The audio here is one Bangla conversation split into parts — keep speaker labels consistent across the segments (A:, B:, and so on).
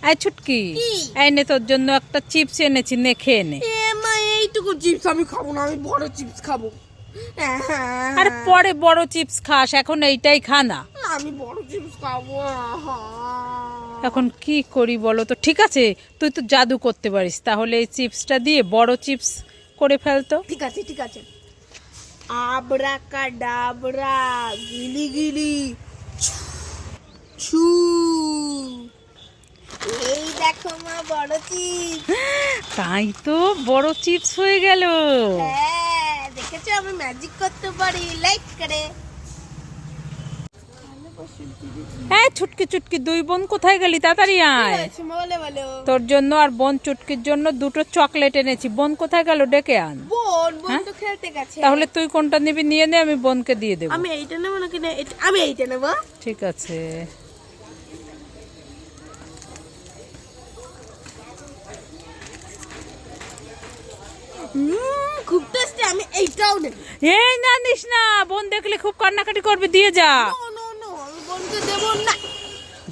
A: এই ছুটকি, এই নে তোর জন্য একটা চিপস এনেছি, নে খেয়ে নে।
B: মা এইটুকু চিপস আমি খাবো না, আমি বড় চিপস খাবো।
A: আরে পরে বড় চিপস খাস, এখন এইটাই খা না।
B: আমি বড় চিপস খাবো।
A: এখন কি করি বলো তো? ঠিক আছে, তুই তো জাদু করতে পারিস, তাহলে এই চিপসটা দিয়ে বড় চিপস করে ফেলতো।
B: ঠিক আছে ঠিক আছে। আবরাকাডাবরা, গিলি গিলি ছু। এই দেখো মা বড় চিপস।
A: তাই তো, বড় চিপস হয়ে গেল।
B: হ্যাঁ দেখেছো আমি ম্যাজিক করতে পারি, লাইক করে।
A: হ্যাঁ ছুটকি চুটকি, দুই বোন কোথায় গেলি? তাড়াতাড়ি আয়।
B: বলে বলো।
A: তোর জন্য আর বোন চুটকির জন্য দুটো চকলেট এনেছি। বোন কোথায় গেল? ডেকে আন।
B: বোন তো খেলতে গেছে।
A: তাহলে তুই কোনটা নিবি নিয়ে নে, আমি বোনকে দিয়ে দেবো।
B: আমি এইটা নেবো নাকি না আমি এইটা নেবো।
A: ঠিক আছে।
B: খুব টেস্টি, আমি এইটাও নেব।
A: এই না নিস না, বোন দেখলে খুব কান্নাকাটি করবে, দিয়ে যা।
B: নো নো, আমি বোনকে দেবো না।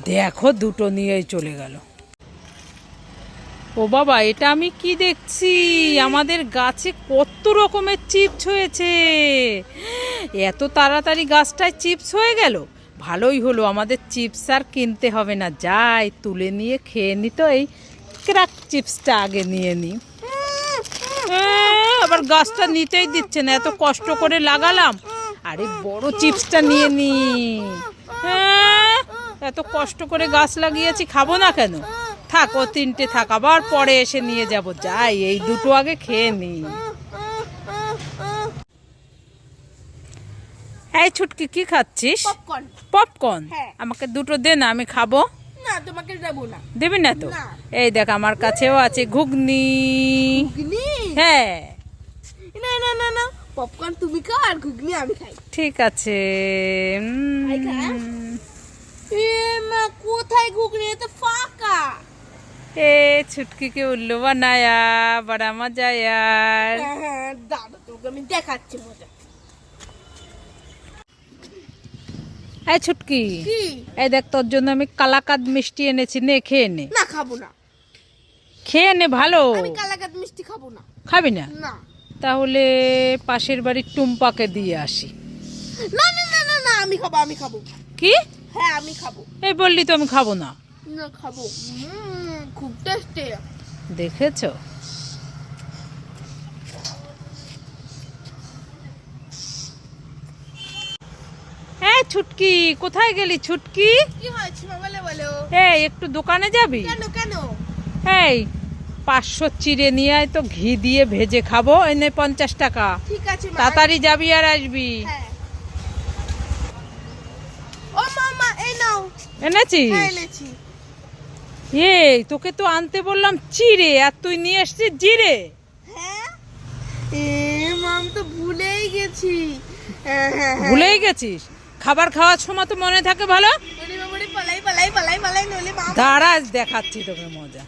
A: দেখো দুটো নিয়েই চলে গেল। ও বাবা, এটা আমি কি দেখছি? আমাদের গাছে কত রকমের চিপস হয়েছে। এত তাড়াতাড়ি গাছটায় চিপস হয়ে গেল। ভালোই হলো, আমাদের চিপস আর কিনতে হবে না। যাই তুলে নিয়ে খেয়ে নি তো, এই ক্র্যাক চিপসটা আগে নিয়ে নি। আবার গাছটা নিতেই দিচ্ছে না, এত কষ্ট করে লাগালাম। আরে বড় চিপসটা নিয়ে নি। এত কষ্ট করে গাছ লাগিয়েছি, খাবো না কেন? থাক, ও তিনটে থাক, আবার পরে এসে নিয়ে যাব। যাই এই দুটো আগে খেয়ে নি। এই ছুটকি, কি খাচ্ছিস?
B: পপকর্ন।
A: পপকর্ন?
B: হ্যাঁ।
A: আমাকে দুটো দে না, আমি খাবো।
B: না তোমাকে দেবো না।
A: দেবি না তো?
B: না।
A: এই দেখ, আমার কাছেও আছে ঘুগনি।
B: ঘুগনি?
A: হ্যাঁ
B: না না না না, পপকর্ন তুমি খাও আর ঘুগনি আমি খাই।
A: ঠিক আছে।
B: খাই খা। এ মা কোথায় ঘুগনি? এটা ফাঁকা।
A: এ ছুটকিকে উল্লু বানায়া, বড়া মজা यार।
B: হ্যাঁ দাদা তোকে আমি দেখাচ্ছি মজা।
A: এই ছুটকি,
B: কি?
A: এই দেখ তোর জন্য আমি কালাকাদ মিষ্টি এনেছি, নে খেয়ে নে।
B: না খাবো না,
A: খেয়ে নে, ভালো।
B: আমি কালাকাদ মিষ্টি খাবো না।
A: খাবি না?
B: না
A: তাহলে পাশের বাড়ির টুম্পাকে দিয়ে আসি।
B: না না না না না, আমি খাবো আমি খাবো।
A: কি?
B: হ্যাঁ আমি খাবো।
A: এই বললি তো আমি খাবো না।
B: না খাবো, খুব টেস্টি।
A: দেখেছো? এই ছুটকি, কোথায় গেলি ছুটকি?
B: কি হয়েছে মা বলে বলো।
A: এই একটু দোকানে যাবি?
B: কেন কেন?
A: এই 500 চিড়ে নিয়ে আয় তো, ঘি দিয়ে ভেজে খাবো। এনে 50 টাকা।
B: ঠিক আছে মা।
A: তাড়াতাড়ি যাবি আর আসবি।
B: হ্যাঁ। ও মামা এই নাও।
A: এনেছিস?
B: হ্যাঁ এনেছি।
A: এই তোকে তো আনতে বললাম চিড়ে, আর তুই নিয়ে এসছিস জিরে।
B: হ্যাঁ এ মাম তো ভুলেই গেছি। হ্যাঁ হ্যাঁ হ্যাঁ।
A: ভুলেই গেছিস? খাবার খাওয়ার সময় তো মনে থাকে ভালো।
B: ওরে বাবারে, পালাই পালাই পালাই পালাই নইলে মা।
A: দাঁড়া, দেখাচ্ছি তোকে মজা।